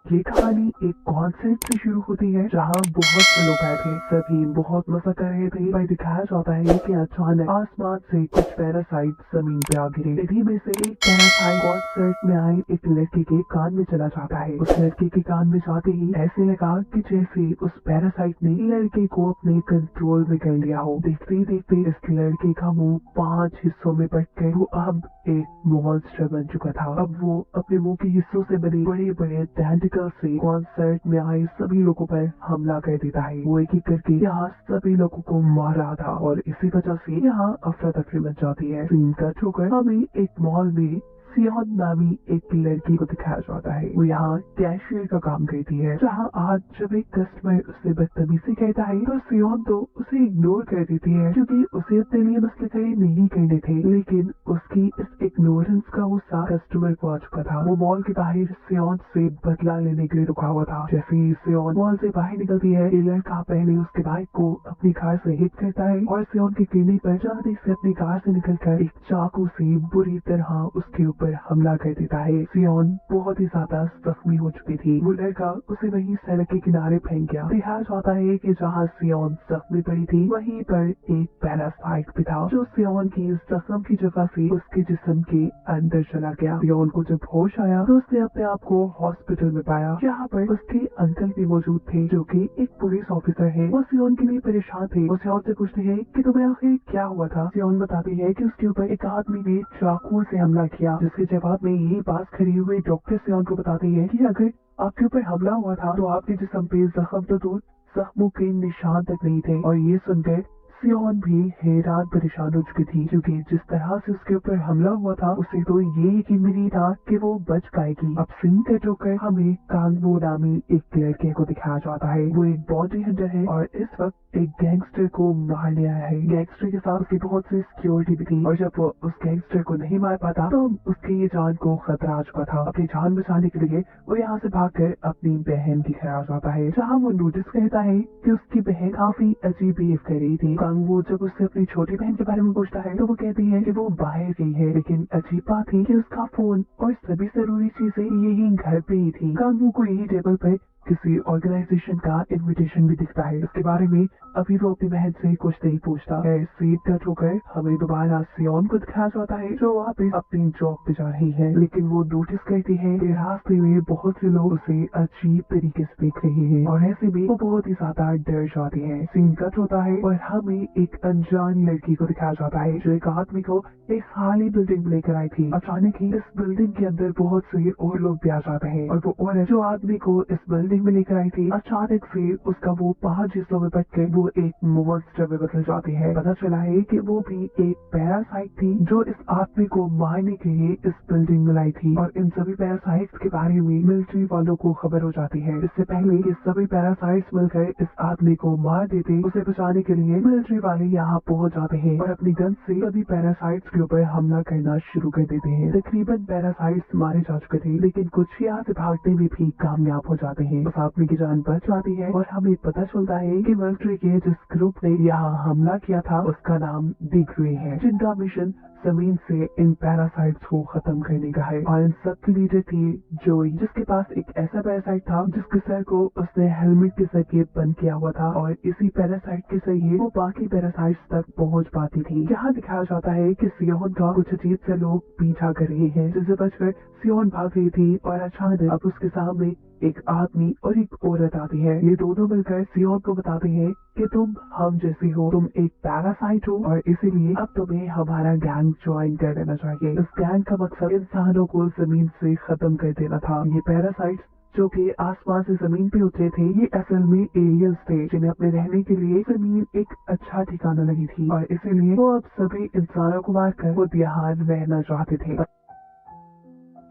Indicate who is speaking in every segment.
Speaker 1: ये कहानी एक कॉन्सेप्ट से शुरू होती है जहाँ बहुत से लोग बैठे सभी बहुत मजा कर रहे थे। भाई दिखाया जाता है कि अचानक आसमान से कुछ पैरासाइट जमीन पे आ गिरे। इन्हीं में से एक पैरासाइट कॉन्सर्ट में आए एक लड़के के कान में चला जाता है। उस लड़के के कान में जाते ही ऐसे लगा कि जैसे उस पैरासाइट ने लड़के को अपने कंट्रोल में कर लिया हो। देखते ही देखते इस लड़के का मुंह 5 हिस्सों में बट कर वो अब एक मॉन्स्टर बन चुका था। अब वो अपने मुंह के हिस्सों से बने बड़े बड़े टेंटिकल से कॉन्सर्ट में आए सभी लोगों पर हमला कर देता है। वो एक एक करके यहाँ सभी लोगों को मार रहा था और इसी वजह से यहाँ अफरा तफरी मच जाती है। सीन कट होकर हमें एक मॉल में सियोन नामी एक लड़की को दिखाया जाता है। वो यहाँ कैशियर का काम करती है, जहाँ आज जब एक कस्टमर उससे बदतमीजी कहता है तो सियोन तो उसे इग्नोर कर देती है क्योंकि उसे अपने लिए मसले खड़े नहीं करने थे। लेकिन उसकी इस इग्नोरेंस का गुस्सा कस्टमर को आ चुका था। वो मॉल के बाहर सियोन से बदला लेने के लिए रुका हुआ था। जैसे ही सियोन मॉल से बाहर निकलती है, ये लड़का पहले उसके बाइक को अपनी कार से हिट करता है और सियोन के गिरने पर जल्दी से अपनी कार से निकलकर एक चाकू से बुरी तरह उसके ऊपर हमला कर देता है। सियोन बहुत ही ज्यादा जख्मी हो चुकी थी। वो लड़का उसे वहीं सड़क के किनारे फेंक गया। दिखाया जाता है कि जहाँ सियोन जख्मी पड़ी थी वहीं पर एक पैरासाइट भी था जो सियोन की जख्म की जगह से उसके जिस्म के अंदर चला गया। सियोन को जब होश आया तो उसने अपने आप को हॉस्पिटल में पाया, जहाँ पर उसके अंकल भी मौजूद थे जो कि एक पुलिस ऑफिसर है। वो सियोन के लिए परेशान थे। वो सियोन से पूछते हैं कि तुम्हें आखिर क्या हुआ था। सियोन बताती है कि उसके ऊपर एक आदमी ने चाकू से हमला किया, जिसके जवाब में यही बात खड़ी हुए डॉक्टर सियोन को बताती है कि अगर आपके ऊपर हमला हुआ था तो आपके जिस्म पे जख्म तो दूर जख्मों के निशान तक नहीं थे। और ये सुनकर सियोन भी हैरान परेशान हो चुकी थी क्योंकि जिस तरह से उसके ऊपर हमला हुआ था उसे तो ये यकीन नहीं था कि वो बच पाएगी। अब सीन कट होकर हमें कांगबो नामी एक लड़के को दिखाया जाता है। वो एक बॉडी हंटर है और इस वक्त एक गैंगस्टर को मारने आया है। गैंगस्टर के साथ उसकी बहुत सी सिक्योरिटी भी थी और जब वो उस गैंगस्टर को नहीं मार पाता तो उसकी ये जान को खतरा आ चुका था। अपनी जान बचाने के लिए वो यहाँ से भागकर अपनी बहन के घर आ जाता है, जहाँ वो नोटिस करता है कि उसकी बहन काफी अजीब बिहेव कर रही थी। वो जब उससे अपनी छोटी बहन के बारे में पूछता है तो वो कहती है कि वो बाहर गई है, लेकिन अजीब बात थी कि उसका फोन और सभी जरूरी चीजें यही घर पे ही थी। कांगू को यही टेबल पे किसी ऑर्गेनाइजेशन का इनविटेशन भी दिखता है। इसके बारे में अभी वो अपनी बहन से कुछ नहीं पूछता है। सीट कट होकर हमें दोबारा सियोन को दिखाया जाता है जो वापस अपनी जॉब पे जा रही है, लेकिन वो नोटिस करती है कि रास्ते में बहुत से लोग उसे अजीब तरीके से देख रहे हैं और ऐसे में वो बहुत ही ज्यादा डर जाती है। सीन कट होता है और हमें एक अनजान लड़की को दिखाया जाता है जो एक आदमी को एक खाली बिल्डिंग में लेकर आई थी। अचानक ही इस बिल्डिंग के अंदर बहुत से और लोग भी आ जाते हैं और वो औरत जो आदमी को इस बिल्डिंग में लेकर आई थी अचानक से उसका वो 5 हिस्सों में बट कर वो एक मॉन्स्टर में बदल जाती है। पता चला है कि वो भी एक पैरासाइट थी जो इस आदमी को मारने के लिए इस बिल्डिंग में लाई थी और इन सभी पैरासाइट्स के बारे में मिलिट्री वालों को खबर हो जाती है। इससे पहले ये सभी पैरासाइट्स मिलकर इस आदमी को मार देते, उसे बचाने के लिए मिलिट्री वाले यहाँ पहुँच जाते हैं और अपनी गन से सभी पैरासाइट्स के ऊपर हमला करना शुरू कर देते हैं। तकरीबन पैरासाइट्स मारे जा चुके थे, लेकिन कुछ यहाँ से भागने में भी कामयाब हो जाते हैं। उस आदमी की जान बच जाती है और हमें पता चलता है कि मिलिट्री के जिस ग्रुप ने यहाँ हमला किया था उसका नाम दी ग्रे है, जिनका मिशन जमीन से इन पैरासाइट्स को खत्म करने का है। और इन सब की लीडर थी जोई, जिसके पास एक ऐसा पैरासाइट था जिसके सर को उसने हेलमेट के जरिए बंद किया हुआ था और इसी पैरासाइट के जरिए वो बाकी पैरासाइट्स तक पहुंच पाती थी। यहाँ दिखाया जाता है कि सियोन का कुछ अजीब से लोग पीछा कर रहे हैं, जिसे बचकर सियोन भाग रही थी और अचानक अब उसके सामने एक आदमी और एक औरत आती है। ये दोनों मिलकर सियोन को बताते हैं कि तुम हम जैसी हो, तुम एक पैरासाइट हो और इसीलिए अब तुम्हें हमारा गैंग ज्वाइन कर लेना चाहिए। इस गैंग का मकसद इंसानों को जमीन से खत्म कर देना था। ये पैरासाइट्स जो कि आसमान से जमीन पे उतरे थे, ये असल में एलियंस थे जिन्हें अपने रहने के लिए जमीन एक अच्छा ठिकाना लगी थी और इसीलिए वो अब सभी इंसानों को मारकर खुद यहाँ रहना चाहते थे।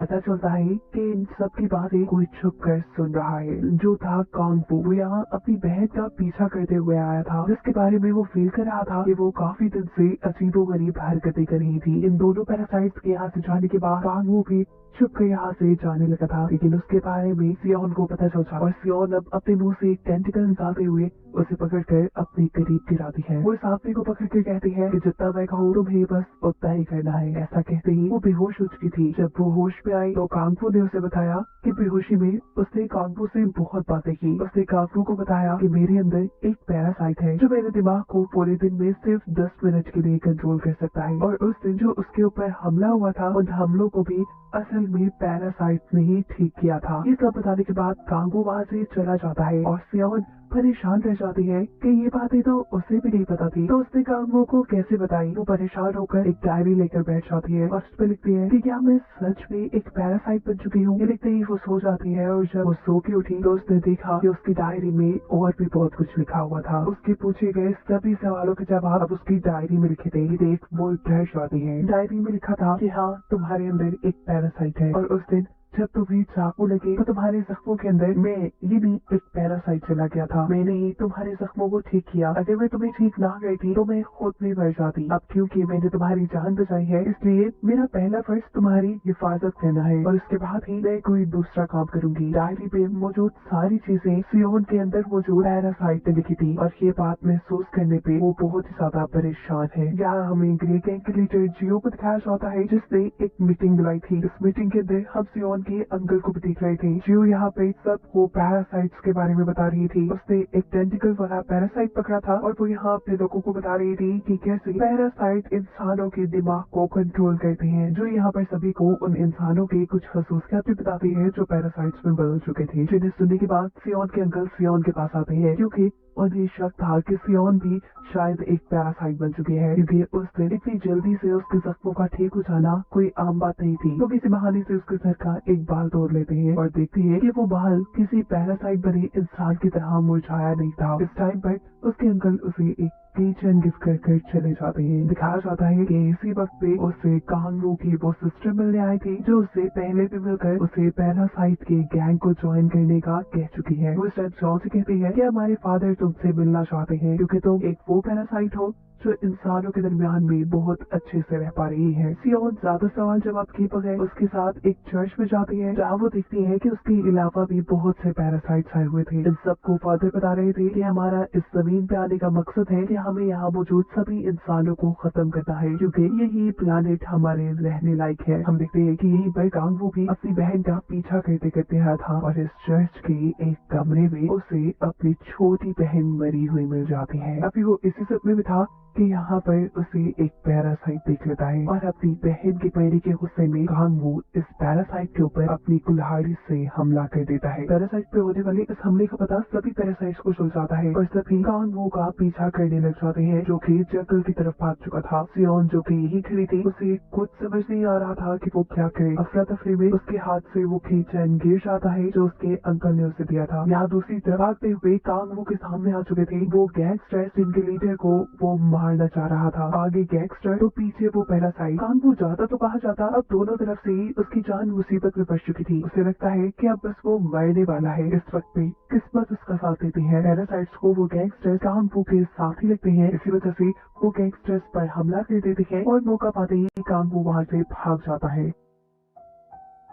Speaker 1: पता चलता है कि इन सब की बातें कोई छुप कर सुन रहा है, जो था कांगफू। वो यहाँ अपनी बहन का पीछा करते हुए आया था, जिसके बारे में वो फील कर रहा था कि वो काफी दिन से अजीबोगरीब हरकतें कर रही थी। इन दोनों पैरासाइट्स के यहाँ से जाने के बाद कांगफू भी छुप कर यहाँ से जाने लगा था, लेकिन उसके बारे में सियोन को पता चलता और सियोन अब अपने मुंह से एक टेंटिकल निकालते हुए उसे पकड़कर अपने करीब गिराती है। वो इस आदमी को पकड़कर कहती है कि जितना मैं कहूँ तुम्हें बस उतना ही करना है। ऐसा कहते ही वो बेहोश हो चुकी थी। जब वो होश में आई तो कांगफू ने उसे बताया कि बेहोशी में उसने कांगफू से बहुत बातें की। उसने कांगफू को बताया कि मेरे अंदर एक पैरासाइट है जो मेरे दिमाग को पूरे दिन में सिर्फ 10 मिनट के लिए कंट्रोल कर सकता है। और उस दिन जो उसके ऊपर हमला हुआ था उन हमलों को भी असल में पैरासाइट ने ही ठीक किया था। ये सब बताने के बाद कांगू वहाँ से चला जाता है और सियोन परेशान रह जाती है कि ये बातें तो उसे भी नहीं पता थी, तो उसने कांगू को कैसे बताई। वो परेशान होकर एक डायरी लेकर बैठ जाती है और उस पर लिखती है कि क्या मैं सच में एक पैरासाइट बन चुकी हूँ। ये लिखते ही वो सो जाती है और जब वो सो के उठी तो उसने देखा कि उसकी डायरी में और भी बहुत कुछ लिखा हुआ था। उसके पूछे गए सभी सवालों के जवाब अब उसकी डायरी में लिखे थे। देख वो डर जाती है। डायरी में लिखा था कि हाँ तुम्हारे अंदर एक पैरासाइट है और उस दिन जब तुम्हें चाकू लगे तो तुम्हारे जख्मों के अंदर मैं ये भी एक पैरासाइट चला गया था। मैंने ही तुम्हारे जख्मों को ठीक किया। अगर मैं तुम्हें ठीक ना गई थी तो मैं खुद भी मर जाती। अब क्योंकि मैंने तुम्हारी जान बचाई है इसलिए मेरा पहला फर्ज तुम्हारी हिफाजत करना है और उसके बाद ही मैं कोई दूसरा काम करूंगी। डायरी पे मौजूद सारी चीजें सियोन के अंदर मौजूद पैरासाइट ने लिखी थी और ये बात महसूस करने पे वो बहुत ही ज्यादा परेशान है। यहाँ हमें ग्रे गैंग के लीडर जियो को दिखाया जाता है जिसने एक मीटिंग बुलाई थी। इस मीटिंग के अंदर हम सियोन के अंकल को भी देख रहे थे। जियो यहाँ पे सबको पैरासाइट्स के बारे में बता रही थी। उसने एक टेंटिकल वाला पैरासाइट पकड़ा था और वो यहाँ अपने लोगों को बता रही थी कि कैसे पैरासाइट इंसानों के दिमाग को कंट्रोल करते हैं। जो यहाँ पर सभी को उन इंसानों की कुछ खसूसियात भी बताती है जो पैरासाइट्स में बदल चुके थे। जिन्हें सुनने के बाद सियोन के अंकल सियोन के पास आते हैं क्योंकि उन्हें शक था कि सियोन भी शायद एक पैरासाइट बन चुकी है क्योंकि उस दिन इतनी जल्दी से उसके जख्मों का ठीक हो जाना कोई आम बात नहीं थी। तो किसी बहाने से उसके सर का एक बाल तोड़ लेते हैं और देखते हैं कि वो बाल किसी पैरासाइट बने इंसान की तरह मुरझाया नहीं था। इस टाइम पर उसके अंकल उसे एक किचन गिफ्ट कर चले जाते हैं। दिखाया जाता है कि इसी वक्त पे उसे कांगू की वो सिस्टर मिलने आई थी जो उससे पहले भी मिलकर उसे पैरासाइट के गैंग को ज्वाइन करने का कह चुकी है। वो इस टाइम जॉन से कहती है कि हमारे फादर तुमसे मिलना चाहते हैं क्योंकि तुम एक वो पैरासाइट हो जो इंसानों के दरमियान में बहुत अच्छे से रह पा रही है। सियोन ज्यादा सवाल जवाब किए बगैर उसके साथ एक चर्च में जाती है जहाँ वो देखती है कि उसके अलावा भी बहुत से पैरासाइट्स आए हुए थे। इन सबको फादर बता रहे थे कि हमारा इस जमीन पे आने का मकसद है कि हमें यहाँ मौजूद सभी इंसानों को खत्म करना है क्योंकि यही प्लानेट हमारे रहने लायक है। हम देखते हैं कि यही पर कांगू भी अपनी बहन का पीछा करते करते आया था और इस चर्च के एक कमरे में उसे अपनी छोटी बहन मरी हुई मिल जाती है। अभी वो इसी सपने में था कि यहाँ पर उसे एक पैरासाइट देख लेता है और अपनी बहन के पैरी के गुस्से में कांगू इस पैरासाइट के ऊपर अपनी कुल्हाड़ी से हमला कर देता है। पैरासाइट पे होने वाले इस हमले का पता सभी पैरासाइट्स को चल जाता है और सभी कांगू का पीछा करने लग जाते हैं जो कि जंगल की तरफ भाग चुका था। सियोन जो कि यही खड़ी थी उसे कुछ समझ नहीं आ रहा था कि वो क्या करे। अफरा तफरी में उसके हाथ से वो कीचेन गिर जाता है जो उसके अंकल ने उसे दिया था। यहाँ दूसरी तरफ भागते हुए कांगू के सामने आ चुके थे वो गैंगस्टर्स जिनके लीडर को वो मारना चाह रहा था। आगे गैंगस्टर तो पीछे वो पैरासाइट। कांगू जाता तो कहा जाता अब दोनों तरफ से ही उसकी जान मुसीबत में पड़ चुकी थी। उसे लगता है कि अब बस वो मरने वाला है। इस वक्त पे किस्मत उसका साथ देती है। पैरासाइट्स को वो गैंगस्टर कांगू के साथ ही लगते हैं। इसी वजह से वो गैंगस्टर्स पर हमला कर देते हैं और मौका पाते ही कांगू वहाँ से भाग जाता है।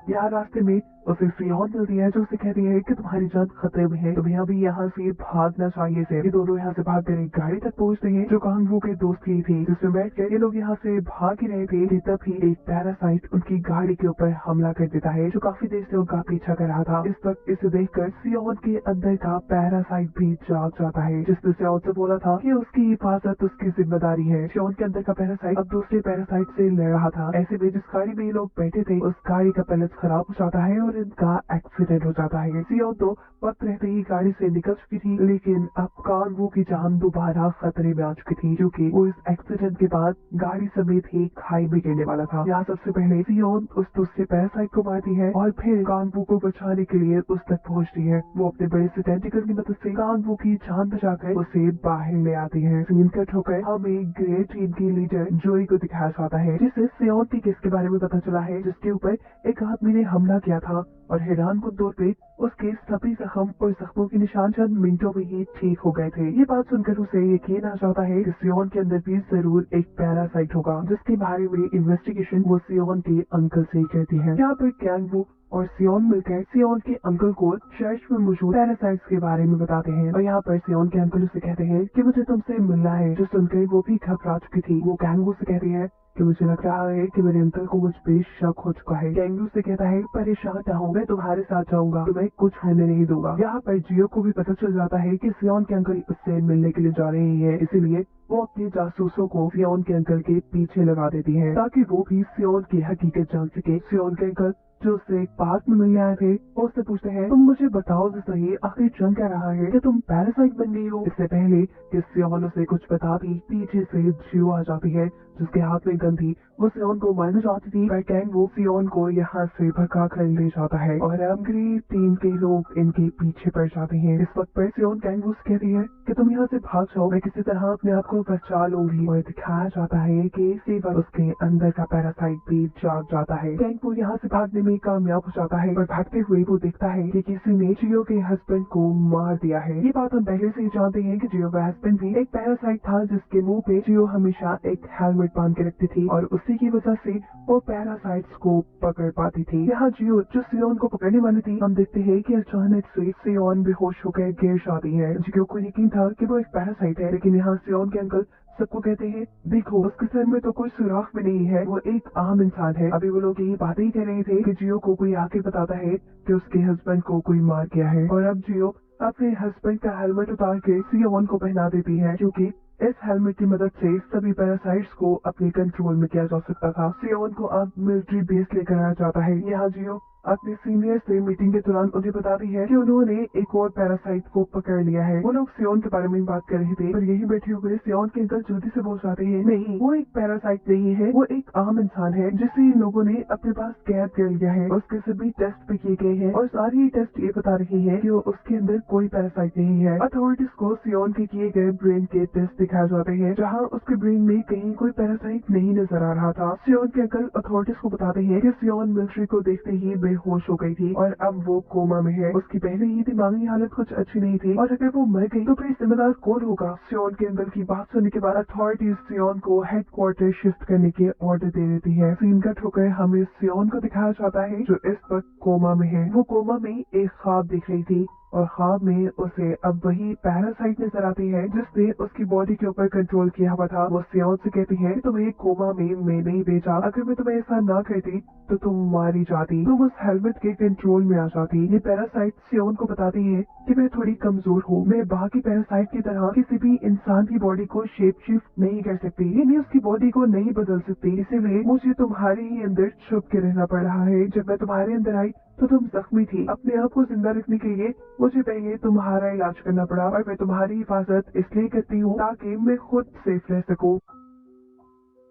Speaker 1: यहाँ रास्ते में उसे सियोन मिलती है जो उसे कहती है कि तुम्हारी जान खतरे में है, तुम्हें अभी यहाँ से भागना चाहिए। ये दोनों यहाँ से भागकर एक गाड़ी तक पहुँचते हैं जो कांगू के दोस्त की थी जिसमें बैठकर ये लोग यहाँ से भाग ही रहे थे कि तभी एक पैरासाइट उनकी गाड़ी के ऊपर हमला कर देता है जो काफी देर से उनका पीछा कर रहा था। इस वक्त इसे देखकर सियोन के अंदर का पैरासाइट भी जाग जाता है जिसने सियोन से बोला था कि उसकी हिफाजत उसकी जिम्मेदारी है। सियोन के अंदर का पैरासाइट अब दूसरे पैरासाइट से लड़ रहा था। ऐसे में जिस गाड़ी में ये लोग बैठे थे उस गाड़ी का बैलेंस खराब हो जाता है और इनका एक्सीडेंट हो जाता है। सियोन तो वक्त रहते ही गाड़ी से निकल चुकी थी लेकिन अब कांगू की जान दोबारा खतरे में आ चुकी थी क्योंकि वो इस एक्सीडेंट के बाद गाड़ी समेत ही खाई में गिरने वाला था। यहाँ सबसे पहले सियोन उस दूसरे पैरासाइट को मारती है और फिर कांगू को बचाने के लिए उस तक पहुँचती है। वो अपने बड़े से टेंटिकल की मदद से कांगू की जान बचाकर उसे बाहर ले आती है। सीन कट होकर हमें ग्रे टीम की लीडर जोई को दिखाया जाता है जिसे सियोन की केस के बारे में पता चला है जिसके ऊपर एक आदमी ने हमला किया था और हैरान कुन तौर पे उसके सभी जख्म और जख्मों के निशान चंद मिनटों में ही ठीक हो गए थे। ये बात सुनकर उसे यकीन आ जाता है कि सियोन के अंदर भी जरूर एक पैरासाइट होगा, जिसके बारे में इन्वेस्टिगेशन वो सियोन के अंकल से कहती है। यहाँ पर कैंग और सियोन मिलकर सियोन के अंकल को चर्च में मौजूद पैरासाइट्स के बारे में बताते हैं और यहाँ पर सियोन के अंकल उसे कहते हैं कि मुझे तुमसे मिलना है। जो सुनकर वो भी घबरा चुकी थी। वो कैंगू से कहती है कि मुझे लग रहा है कि मेरे अंकल को मुझ पे शक हो चुका है। कैंगू से कहता है परेशान ना हो, मैं तुम्हारे साथ जाऊंगा, तुम्हें कुछ होने नहीं दूंगा। यहाँ पर जियो को भी पता चल जाता है कि सियोन के अंकल उससे मिलने के लिए जा रहे हैं, इसीलिए वो अपने जासूसों को सियोन के अंकल के पीछे लगा देती है ताकि वो भी सियोन की हकीकत जान सके। सियोन के अंकल जो उससे एक पार्क में मिलने आए थे वो उससे पूछते हैं तुम मुझे बताओ तो सही आखिर चल क्या रहा है कि तुम पैरासाइट बन गई हो। इससे पहले कि सियोन उसे कुछ बताती पीछे से जियो आ जाती है जिसके हाथ में गन थी। वो सियोन को मारना चाहती थी पर कैंग वो सियोन को यहाँ से भगा कर ले जाता है और अंग्रेज टीम के लोग इनके पीछे पड़ जाते हैं। इस वक्त पर सियोन कैंग से कहती है कि तुम यहाँ से भाग जाओ, मैं किसी तरह अपने आप को बचा लूंगी। और दिखाया जाता है कि इसी वक्त उसके अंदर का पैरासाइट भी जाग जाता है। कैंग वो यहाँ से भागने में कामयाब हो जाता है और भागते हुए वो देखता है कि किसी ने जियो के हस्बैंड को मार दिया है। ये बात हम पहले से ही जानते हैं कि जियो का हस्बैंड भी एक पैरासाइट था जिसके मुंह पे जियो हमेशा एक हेलमेट बांध के रखती थी और उसी की वजह से वो पैरासाइट्स को पकड़ पाती थी। यहाँ जियो जो सियोन को पकड़ने वाली थी, हम देखते हैं कि अचानक से सियोन बेहोश होकर गिर जाती है। जियो को यकीन था कि वो एक पैरासाइट है, लेकिन यहाँ सियोन के अंकल सबको कहते हैं देखो उसके सर में तो कोई सुराख भी नहीं है, वो एक आम इंसान है। अभी वो लोग यही बातें ही कर रहे थे कि जियो को कोई आके बताता है कि उसके हस्बैंड को कोई मार गया है और अब जियो अपने हस्बैंड का हेलमेट उतार के सियोन को पहना देती है क्योंकि इस हेलमेट की मदद से सभी पैरासाइट्स को अपने कंट्रोल में किया जा सकता था। सियोन को अब मिलिट्री बेस लेकर आया जाता है। यहाँ जियो अपने सीनियर से मीटिंग के दौरान उन्हें बताती है कि उन्होंने एक और पैरासाइट को पकड़ लिया है। वो लोग सियोन के बारे में बात कर रहे थे पर यही बैठे हुए सियोन के अंकल जल्दी से बोल जाते हैं नहीं, वो एक पैरासाइट नहीं है, वो एक आम इंसान है जिसे इन लोगों ने अपने पास कैद कर लिया है। उसके सभी टेस्ट भी किए गए हैं और सारी टेस्ट ये बता रही है कि उसके अंदर कोई पैरासाइट नहीं है। अथॉरिटीज को सियोन के किए गए ब्रेन के टेस्ट दिखाए जाते हैं जहाँ उसके ब्रेन में कहीं कोई पैरासाइट नहीं नजर आ रहा था। सियोन के अंकल अथॉरिटीज को बताते हैं कि सियोन मिलिट्री को देखते ही बेहोश हो गई थी और अब वो कोमा में है। उसकी पहले ही दिमागी हालत कुछ अच्छी नहीं थी और अगर वो मर गई तो फिर जिम्मेदार कौन होगा। सियोन के अंकल की बात सुनने के बाद अथॉरिटीज सियोन को हेडक्वार्टर शिफ्ट करने के ऑर्डर दे देती है। सीन कट होकर हमें सियोन को दिखाया जाता है जो इस वक्त कोमा में है। वो कोमा में एक ख्वाब देख रही थी और ख्वाब में उसे अब वही पैरासाइट नजर आती है जिसने उसकी बॉडी के ऊपर कंट्रोल किया हुआ था। वो सियोन से कहती है तुम्हें कोमा में मैंने ही भेजा, अगर मैं तुम्हें ऐसा ना करती तो तुम मारी जाती, तुम उस हेलमेट के कंट्रोल में आ जाती। ये पैरासाइट सियोन को बताती है कि मैं थोड़ी कमजोर हूँ, मैं बाकी पैरासाइट की तरह किसी भी इंसान की बॉडी को शेप शिफ्ट नहीं कर सकती, यानी उसकी बॉडी को नहीं बदल सकती, इसीलिए मुझे तुम्हारे ही अंदर छुप के रहना पड़ रहा है। जब मैं तुम्हारे अंदर आई तो तुम जख्मी थी, अपने आप को जिंदा रखने के लिए मुझे पहले तुम्हारा इलाज करना पड़ा और मैं तुम्हारी हिफाजत इसलिए करती हूँ ताकि मैं खुद सेफ रह सकूँ।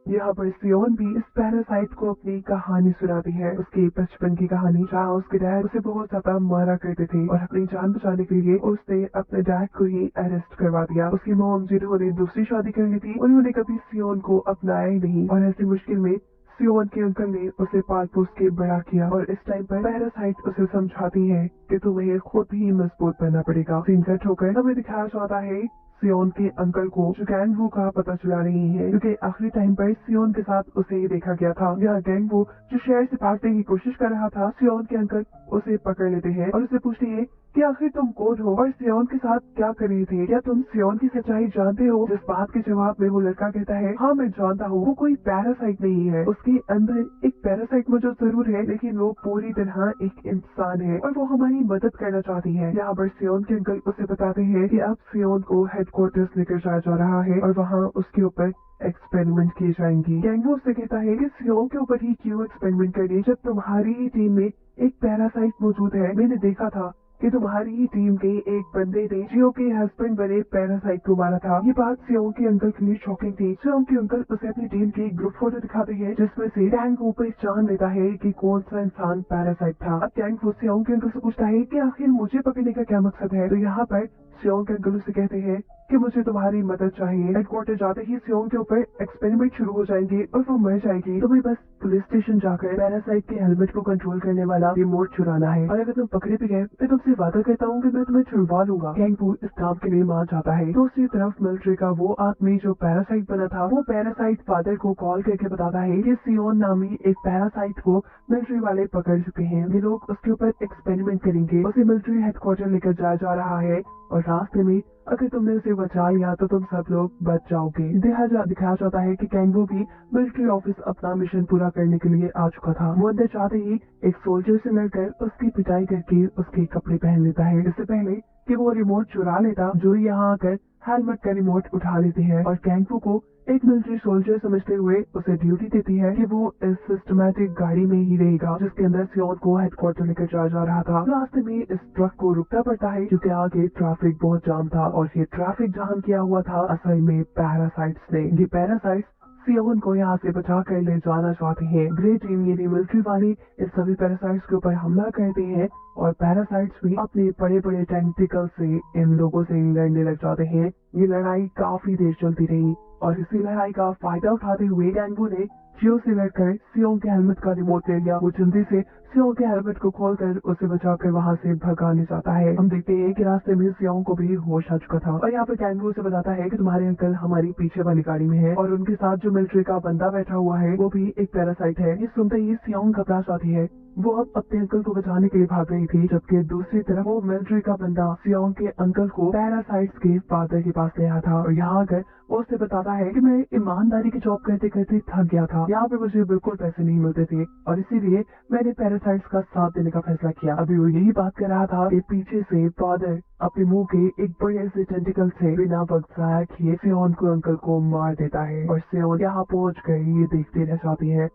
Speaker 1: यहाँ पर सियोन भी इस पैरासाइट को अपनी कहानी सुनाती है, उसके बचपन की कहानी जहाँ उसके डैड उसे बहुत ज्यादा मारा करते थे और अपनी जान बचाने के लिए उसने अपने डैड को ही अरेस्ट करवा दिया। उसकी मॉम जिन्होंने दूसरी शादी कर ली थी उन्होंने कभी सियोन को अपनाया ही नहीं और ऐसी मुश्किल में सियोन के अंकल ने उसे पाल पोस के बड़ा किया और इस टाइम पर पैरासाइट उसे समझाती है कि तुम्हें खुद ही मजबूत बनना पड़ेगा। सीन कट होकर हमें दिखाया जाता है सियोन के अंकल को जो गैंगवू का पता चला रही है क्योंकि आखिरी टाइम पर सियोन के साथ उसे ही देखा गया था। यहाँ गैंगवू जो शहर से भागने की कोशिश कर रहा था, सियोन के अंकल उसे पकड़ लेते हैं और उसे पूछते हैं कि आखिर तुम कौन हो और सियोन के साथ क्या कर रहे थे, क्या तुम सियोन की सच्चाई जानते हो। जिस बात के जवाब में वो लड़का कहता है हाँ मैं जानता हूँ, वो कोई पैरासाइट नहीं है, उसके अंदर एक पैरासाइट मौजूद जरूर है लेकिन वो पूरी तरह एक इंसान है और वो हमारी मदद करना चाहती है। यहाँ पर सियोन के अंकल उसे बताते हैं कि अब सियोन को हेडक्वार्टर्स लेकर जाया जा रहा है और वहाँ उसके ऊपर एक्सपेरिमेंट किए जाएंगे। गैंगवू उससे कहता है कि सियोन के ऊपर ही क्यों एक्सपेरिमेंट करें जब तुम्हारी ही टीम में एक पैरासाइट मौजूद है। मैंने देखा था कि तुम्हारी ही टीम के एक बंदे ने जियो के हस्बैंड बने पैरासाइट को मारा था। ये बात सियोन के अंकल के लिए शॉकिंग थी। सियोन के अंकल उसे अपनी टीम की ग्रुप फोटो दिखाते हैं जिसमें से गैंगवू पहचान लेता है कि कौन सा इंसान पैरासाइट था। अब गैंगवू सियोन के अंकल से पूछता है कि आखिर मुझे पकड़ने का क्या मकसद है। तो यहाँ पर सियोन के अंकल उसे कहते हैं कि मुझे तुम्हारी मदद चाहिए। हेडक्वार्टर जाते ही सियोंग के ऊपर एक्सपेरिमेंट शुरू हो जाएंगे और वो मर जाएगी। तुम्हें बस पुलिस स्टेशन जाकर पैरासाइट के हेलमेट को कंट्रोल करने वाला रिमोट चुराना है, और अगर तुम पकड़े भी गए मैं तुमसे वादा करता हूँ कि मैं तुम्हें छुड़वा लूंगा। कैंगफू इस काम के लिए मान जाता है। दूसरी तरफ मिलिट्री का वो आदमी जो पैरासाइट बना था, वो पैरासाइट फादर को कॉल करके बताता है कि सियोन नामी एक पैरासाइट को मिलिट्री वाले पकड़ चुके हैं। ये लोग उसके ऊपर एक्सपेरिमेंट करेंगे। उसे मिलिट्री हेडक्वार्टर लेकर जाया जा रहा है और रास्ते में अगर तुमने उसे बचा लिया तो तुम सब लोग बच जाओगे। दिखाया जाता है कि कैंगो भी मिलिट्री ऑफिस अपना मिशन पूरा करने के लिए आ चुका था। वो अंदर चाहते ही एक सोल्जर से लड़कर उसकी पिटाई करके उसके कपड़े पहन लेता है। इससे पहले कि वो रिमोट चुरा लेता, जो यहाँ आकर हेलमेट का रिमोट उठा लेती है और कैंगो को एक मिलिट्री सोल्जर समझते हुए उसे ड्यूटी देती है कि वो इस सिस्टमैटिक गाड़ी में ही रहेगा जिसके अंदर सियोन को हेडक्वार्टर लेकर जाया जा रहा था। रास्ते में इस ट्रक को रुकना पड़ता है क्योंकि आगे ट्रैफिक बहुत जाम था और ये ट्रैफिक जाम किया हुआ था असल में पैरासाइट्स ने। ये पैरासाइट्स सियोन को यहाँ से बचा कर ले जाना चाहते हैं। ग्रे टीम यानी मिलिट्री वाले इन सभी पैरासाइट्स के ऊपर हमला करते हैं और पैरासाइट्स भी अपने बड़े बड़े टेंटिकल से इन लोगों से लड़ने लग जाते हैं। ये लड़ाई काफी देर चलती रही और इसी लड़ाई का फायदा उठाते हुए कैंगो ने जियो से लड़कर सियोन के हेलमेट का रिमोट ले लिया। वो जल्दी से सियोन के हेलमेट को खोलकर उसे बचाकर वहाँ से भगाने जाता है। हम देखते हैं कि रास्ते में सियोन को भी होश आ चुका था और यहाँ पर कैंगो से बताता है कि तुम्हारे अंकल हमारी पीछे वाली गाड़ी में है और उनके साथ जो मिलिट्री का बंदा बैठा हुआ है वो भी एक पैरासाइट है। ये सुनते ही सियोन घबरा जाती है। वो अब अपने अंकल को बचाने के लिए भाग रही थी, जबकि दूसरी तरफ वो मिलिट्री का बंदा सियोन के अंकल को पैरासाइट्स के फादर के पास ले आया था और यहाँ आकर वो उससे बताता है कि मैं ईमानदारी की जॉब करते करते थक गया था। यहाँ पे मुझे बिल्कुल पैसे नहीं मिलते थे और इसीलिए मैंने पैरासाइट्स का साथ देने का फैसला किया। अभी वो यही बात कर रहा था कि पीछे से फादर अपने मुंह के एक बड़े से टेंटिकल से बिना वक्त जाया किए सियोन को अंकल को मार देता है और सियोन यहाँ पहुँच कर ये देखते रह जाती है।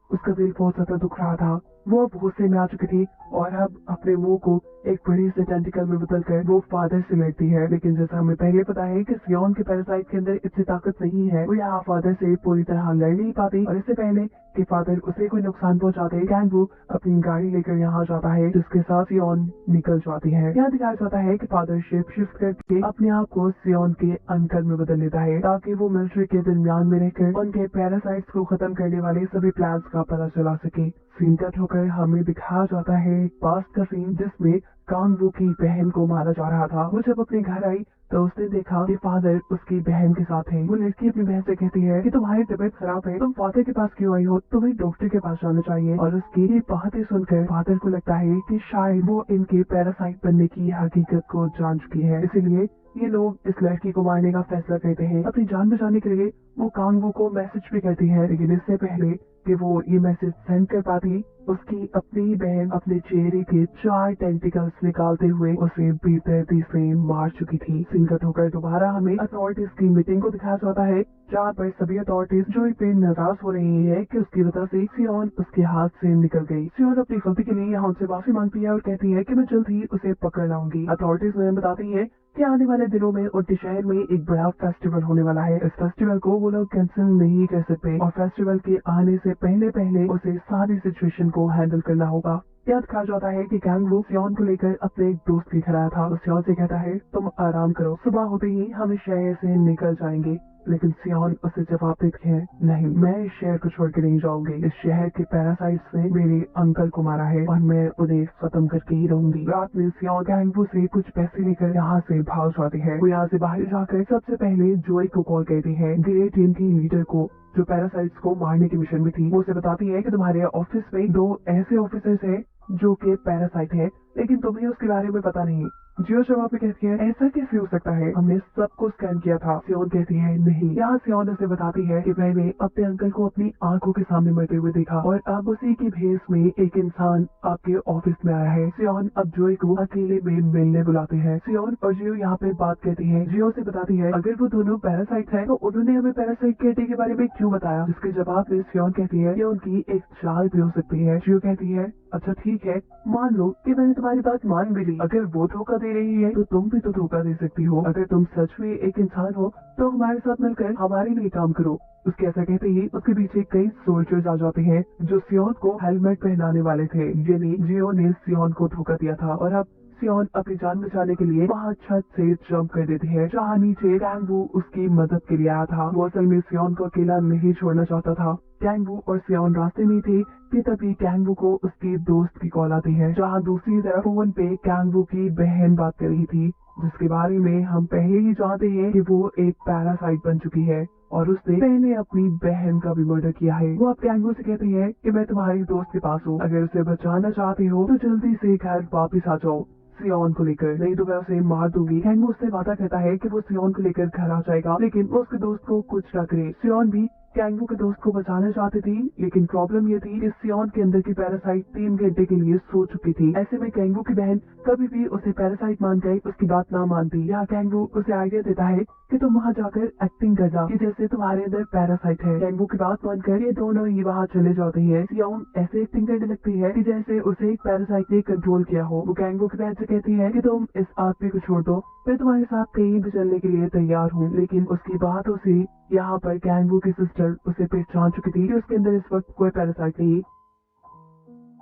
Speaker 1: उसका दिल बहुत ज्यादा दुख रहा था। वो अब गुस्से में आ चुकी थी और अब अपने मुंह को एक बड़ी से टेंटिकल में बदलकर वो फादर से लड़ती है। लेकिन जैसा हमें पहले पता है कि सियोन के पैरासाइट के अंदर इतनी ताकत नहीं है, वो यहाँ फादर से पूरी तरह लड़ नहीं पाती और इससे पहले कि फादर उसे कोई नुकसान पहुंचाते कैंगो अपनी गाड़ी लेकर यहाँ जाता है जिसके साथ सियोन निकल जाती है। यहाँ दिखाया जाता है कि फादर शेप शिफ्ट करके अपने आप को सियोन के अंकल में बदल लेता है ताकि वो मिलिट्री के दरमियान में रहकर उनके पैरासाइट्स को खत्म करने वाले सभी प्लान्स का पता चला सके। सीन कट होकर हमें दिखाया जाता है पास्ट का सीन जिसमें कांगवू की बहन को मारा जा रहा था। वो जब अपने घर आई तो उसने देखा कि फादर उसकी बहन के साथ है। वो लड़की अपनी बहन से कहती है कि तुम्हारी तबीयत खराब है, तुम फादर के पास क्यों आई हो, तुम्हें डॉक्टर के पास जाना चाहिए। और उसकी ये बातें सुनकर फादर को लगता है कि शायद वो इनके पैरासाइट बनने की हकीकत को जान चुकी है, इसीलिए ये लोग इस लड़की को मारने का फैसला करते हैं। अपनी जान बचाने के लिए वो कांगवू को मैसेज भी करती है, लेकिन इससे पहले कि वो ये मैसेज सेंड कर पाती उसकी अपनी बहन अपने चेहरे के 4 टेंटिकल्स निकालते हुए उसे बेदर्दी से मार चुकी थी। सिंकट होकर दोबारा हमें अथॉरिटीज की मीटिंग को दिखाया जाता है जहाँ पर सभी अथॉरिटीज जो इस पे नाराज हो रही है कि उसकी वजह से सियोन उसके हाथ से निकल गई। सियोन अपनी गलती के लिए यहाँ उनसे माफी मांगती है और कहती है कि मैं जल्द ही उसे पकड़ लाऊंगी। अथॉरिटीज उन्हें बताती है कि आने वाले दिनों में उनके शहर में एक बड़ा फेस्टिवल होने वाला है। इस फेस्टिवल को वो लोग कैंसिल नहीं कर सकते और फेस्टिवल के आने से पहले पहले उसे सारी सिचुएशन को हैंडल करना होगा। याद कहा जाता है कि कांगवू सियोन को लेकर अपने एक दोस्त के घर आया था। सियोन से कहता है तुम आराम करो, सुबह होते ही हम इस शहर से निकल जाएंगे। लेकिन सियोन उसे जवाब देती है नहीं, मैं इस शहर को छोड़ के नहीं जाऊंगी। इस शहर के पैरासाइट्स ने मेरे अंकल को मारा है और मैं उन्हें खत्म करके ही रहूंगी। रात में सियोन कांगवू से कुछ पैसे लेकर यहाँ से भाग जाती है। वो यहाँ से बाहर जाकर सबसे पहले जोई को कॉल करती है, ग्रे टीम की लीडर को जो पैरासाइट्स को मारने के मिशन में थी। वो उसे बताती है कि तुम्हारे ऑफिस में 2 ऐसे ऑफिसर्स हैं जो कि पैरासाइट है, लेकिन तुम्हें उसके बारे में पता नहीं। जियो जवाब में कहती है ऐसा कैसे हो सकता है, हमने सबको स्कैन किया था। सियोन कहती है नहीं। यहाँ सियोन उसे बताती है कि मैंने अपने अंकल को अपनी आंखों के सामने मरते हुए देखा और अब उसी की भेस में एक इंसान आपके ऑफिस में आया है। सियोन अब जोई को अकेले में मिलने बुलाते हैं। सियोन और जियो यहाँ पे बात कहती है। जियो से बताती है अगर वो दोनों पैरासाइट है तो उन्होंने हमें पैरासाइट केटी के बारे में क्यों बताया, जिसके जवाब में सियोन कहती है कि उनकी एक चाल भी हो सकती है। जियो कहती है अच्छा ठीक है, मान लो कि मैंने तुम्हारी बात मान भी ली। अगर वो धोखा दे रही है तो तुम भी तो धोखा दे सकती हो। अगर तुम सच में एक इंसान हो तो हमारे साथ मिलकर हमारे लिए काम करो। उसके ऐसा कहते ही उसके पीछे कई सोल्जर्स आ जाते हैं जो सियोन को हेलमेट पहनाने वाले थे। यानी जियो ने सियोन को धोखा दिया था और अब सियोन अपनी जान बचाने के लिए वहाँ छत से जंप कर देती है, जहाँ नीचे कैंगवू उसकी मदद के लिए आया था। वो असल में सियोन को अकेला नहीं छोड़ना चाहता था। कैंगवू और सियोन रास्ते में थे कि तभी कैंगवू को उसके दोस्त की कॉल आती है, जहाँ दूसरी तरफ फोन पे कैंगवू की बहन बात कर रही थी, जिसके बारे में हम पहले ही जानते हैं कि वो एक पैरासाइट बन चुकी है और उसने पहले अपनी बहन का भी मर्डर किया है। वो अब कैंगवू से कहती है कि मैं तुम्हारी दोस्त के पास हूँ, अगर उसे बचाना चाहते हो तो जल्दी से घर वापिस आ जाओ सियोन को लेकर, नहीं तो मैं उसे मार दूंगी। कैंगवू उससे वादा कहता है कि वो सियोन को लेकर घर आ जाएगा, लेकिन वो उसके दोस्त को कुछ ना करे। सियोन भी कैंगवू के दोस्त को बचाना चाहती थी, लेकिन प्रॉब्लम ये थी कि सियोन के अंदर की पैरासाइट 3 घंटे के लिए सो चुकी थी। ऐसे में कैंगवू की बहन कभी भी उसे पैरासाइट मान गई, उसकी बात ना मानती। यहाँ कैंगवू उसे आइडिया देता है कि तुम वहाँ जाकर एक्टिंग करना कि जैसे तुम्हारे अंदर पैरासाइट है। कैंगवू की बात मानकर ये दोनों ही वहाँ चले जाते हैं। सियोन ऐसे एक्टिंग करने लगती है कि जैसे उसे एक पैरासाइट ने कंट्रोल किया हो। वो कैंगवू की बहन से कहती है कि तुम इस आदमी को छोड़ दो, मैं तुम्हारे साथ कहीं भी चलने के लिए तैयार हूँ। लेकिन उसकी बातों से यहाँ पर कैंगवू की सिस्टर उसे पहचान चुकी थी कि उसके अंदर इस वक्त कोई पैरासाइट नहीं।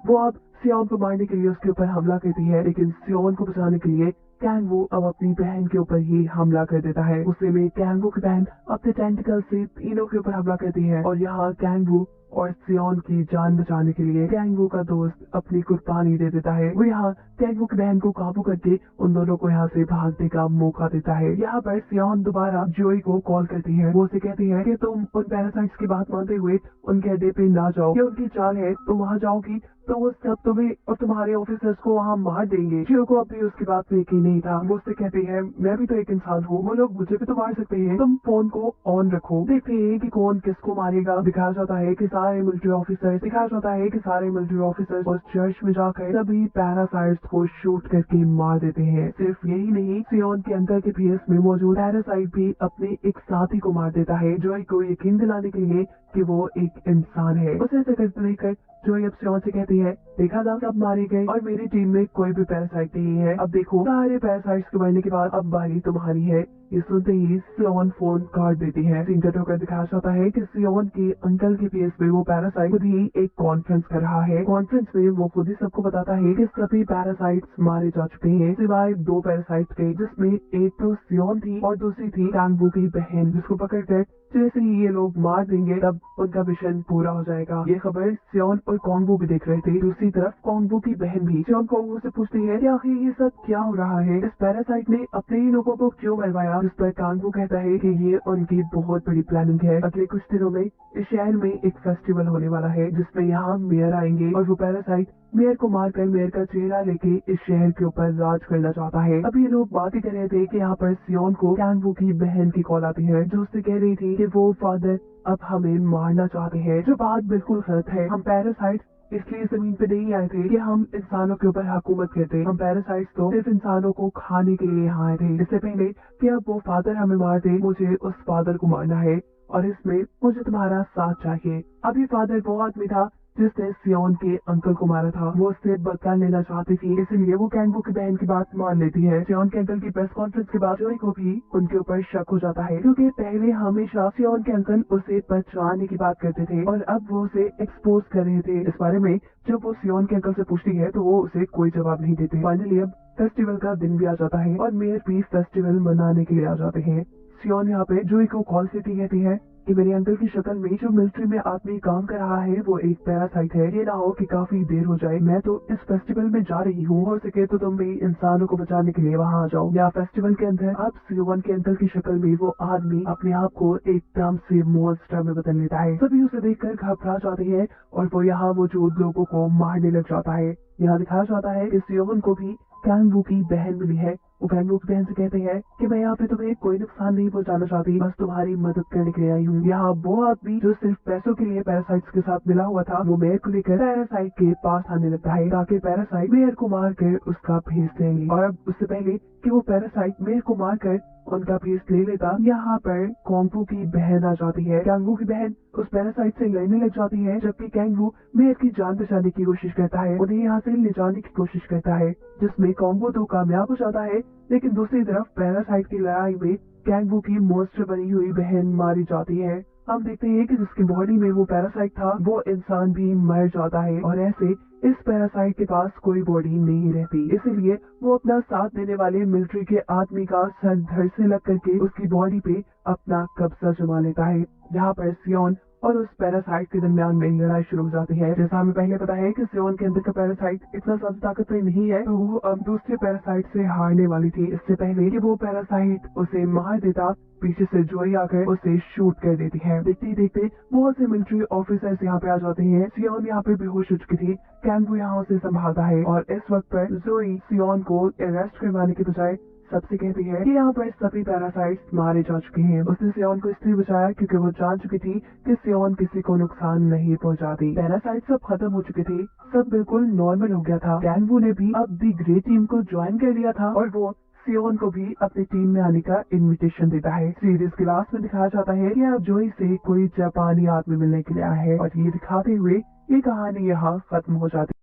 Speaker 1: वो अब सियोन को मारने के लिए उसके ऊपर हमला करती है, लेकिन सियोन को बचाने के लिए कैंगवू अब अपनी बहन के ऊपर ही हमला कर देता है। उसे में कैंगवू की बहन अपने टेंटिकल से तीनों के ऊपर हमला करती है और यहाँ कैंगवू और सियोन की जान बचाने के लिए कैंगवू का दोस्त अपनी कुर्बानी दे देता है। वो यहाँ कैंगवू की बहन को काबू करके उन दोनों को यहाँ से भागने का मौका देता है। यहाँ पर सियोन दोबारा जोई को कॉल करती है। वो उसे कहती है कि तुम उन पैरासाइट्स की बात मानते हुए उनके अड्डे पे ना जाओ, ये उनकी चाल है, तुम वहाँ जाओगी तो वो सब तुम्हें और तुम्हारे ऑफिसर्स को वहाँ मार देंगे। जियो को अभी उसकी बात में यकीन नहीं था। वो उससे कहती है मैं भी तो एक इंसान हूँ, वो लोग मुझे भी तो मार सकते हैं, तुम फोन को ऑन रखो। देखते हैं कि कौन किसको मारेगा। दिखाया जाता है कि सारे मिलिट्री ऑफिसर्स उस चर्च में जाकर सभी पैरासाइट्स को शूट करके मार देते हैं। सिर्फ यही नहीं, सियोन के अंदर के पीएस में मौजूद पैरासाइट भी अपने एक साथी को मार देता है, जोई को यकीन दिलाने के लिए कि वो एक इंसान है। उसे ऐसे करते देखकर जोई अब सियोन से कहती है देखा था सब मारे गए और मेरी टीम में कोई भी पैरासाइट नहीं है। अब देखो सारे पैरासाइट्स के मरने के बाद अब बारी तुम्हारी है। ये सुनते ही सियोन फोन काट देती है। सीन कट होकर दिखाया जाता है कि सियोन के अंकल के पीएस में वो पैरासाइट खुद ही एक कॉन्फ्रेंस कर रहा है। कॉन्फ्रेंस में वो खुद ही सबको बताता है कि सभी पैरासाइट्स मारे जा चुके हैं सिवाय 2 पैरासाइट्स के, जिसमें एक तो सियोन थी और दूसरी थी कैंगवू की बहन, जिसको पकड़कर जैसे ही ये लोग मार देंगे तब उनका मिशन पूरा हो जाएगा। ये खबर सियोन और कैंगवू भी देख रहे थे। दूसरी तरफ कैंगवू की बहन भी सियोन कैंगवू से पूछती है कि आखिर ये सब क्या हो रहा है, इस पैरासाइट ने अपने ही लोगों को क्यों मरवाया। जिस पर कैंगवू कहता है कि ये उनकी बहुत बड़ी प्लानिंग है। अगले कुछ दिनों में इस शहर में एक फेस्टिवल होने वाला है जिसमें यहाँ मेयर आएंगे और वो पैरासाइट मेयर को मारकर मेयर का चेहरा लेके इस शहर के ऊपर राज करना चाहता है। अब ये लोग बात ही कर रहे थे कि यहाँ पर सियोन को कैंगवू की बहन की कॉल आती है, जो उससे कह रही थी कि वो फादर अब हमें मारना चाहते हैं, जो बात बिल्कुल गलत है। हम पैरासाइट इसलिए जमीन पे नहीं आए थे कि हम इंसानों के ऊपर हुकूमत करते। हम पैरासाइट्स तो सिर्फ इंसानों को खाने के लिए यहाँ आए थे। इससे पहले कि अब वो फादर हमें मार दे, मुझे उस फादर को मारना है और इसमें मुझे तुम्हारा साथ चाहिए। अब ये फादर वो आदमी था जिसने सियोन के अंकल को मारा था। वो उससे बदला लेना चाहती थी, इसलिए वो कैंगवू की बहन की बात मान लेती है। सियोन के अंकल की प्रेस कॉन्फ्रेंस के बाद जोई को भी उनके ऊपर शक हो जाता है, क्योंकि पहले हमेशा सियोन के अंकल उसे बचाने की बात करते थे और अब वो उसे एक्सपोज कर रहे थे। इस बारे में जब वो सियोन के अंकल से पूछती है तो वो उसे कोई जवाब नहीं देते। फाइनली अब फेस्टिवल का दिन भी आ जाता है और मेयर भी फेस्टिवल मनाने के लिए आ जाते हैं। सियोन यहाँ पे जोई को कॉल से कहती है कि मेरे अंकल की शक्ल में जो मिलिट्री में आदमी काम कर रहा है वो एक पैरासाइट है। ये ना हो कि काफी देर हो जाए, मैं तो इस फेस्टिवल में जा रही हूँ, हो सके तो तुम भी इंसानों को बचाने के लिए वहाँ आ जाओ। या फेस्टिवल के अंदर अब सियोन के अंकल की शक्ल में वो आदमी अपने आप को एकदम से मॉन्स्टर में बदल लेता है। सभी उसे देखकर घबरा जाते हैं और वो यहाँ मौजूद लोगों को मारने लग जाता है। यहाँ दिखाया जाता है कि सियोन को भी कैंगवू की बहन मिली है। वो कैंगवू की बहन से कहते हैं कि मैं यहाँ पे तुम्हें कोई नुकसान नहीं पहुँचाना चाहती, बस तुम्हारी मदद करने के लिए आई हूँ। यहाँ वो आदमी जो सिर्फ पैसों के लिए पैरासाइट्स के साथ मिला हुआ था, वो मेयर को लेकर पैरासाइट के पास आने लगता है ताकि पैरासाइट मेयर को मार कर उसका भेज लेंगे। और अब उससे पहले कि वो पैरासाइट मेयर को मार कर उनका भेज ले लेता, यहाँ पर कैंगवू की बहन आ जाती है। कैंगवू की बहन उस पैरासाइट से लड़ने लग जाती है, जबकि कैंगवू मेयर की जान बचाने की कोशिश करता है, उन्हें यहाँ से ले जाने की कोशिश करता है, जिसमें कैंगवू तो कामयाब हो जाता है। लेकिन दूसरी तरफ पैरासाइट की लड़ाई में कैंगवू की मॉन्स्टर बनी हुई बहन मारी जाती है। हम देखते हैं कि जिसकी बॉडी में वो पैरासाइट था वो इंसान भी मर जाता है और ऐसे इस पैरासाइट के पास कोई बॉडी नहीं रहती, इसीलिए वो अपना साथ देने वाले मिलिट्री के आदमी का सर धड़ से लग करके उसकी बॉडी पे अपना कब्जा जमा लेता है। यहाँ पर सियोन और उस पैरासाइट के दरमियान में लड़ाई शुरू हो जाती है। जैसा हमें पहले पता है कि सियोन के अंदर का पैरासाइट इतना ज्यादा ताकतवर नहीं है, तो वो अब दूसरे पैरासाइट से हारने वाली थी। इससे पहले कि वो पैरासाइट उसे मार देता, पीछे से जोई आकर उसे शूट कर देती है। देखते ही देखते बहुत से मिलिट्री ऑफिसर्स यहाँ पे आ जाते हैं। सियोन यहाँ पे बेहोश हो चुकी थी, कैनवू यहाँ उसे संभालता है और इस वक्त पर जोई सियोन को अरेस्ट करवाने के बजाय सबसे कहती है कि यहाँ पर सभी पैरासाइट्स मारे जा चुके हैं। उसने सियोन को इसलिए बचाया क्योंकि वो जान चुकी थी कि सियोन किसी को नुकसान नहीं पहुंचाती। पैरासाइट सब खत्म हो चुके थे, सब बिल्कुल नॉर्मल हो गया था। कैनवू ने भी अब दी ग्रे टीम को ज्वाइन कर लिया था और वो सियोन को भी अपनी टीम में आने का इनविटेशन देता है। सीरीज के लास्ट में दिखाया जाता है कि अब जोई से कोई जापानी आदमी मिलने के लिए आया है और ये दिखाते हुए ये कहानी यहाँ खत्म हो जाती है।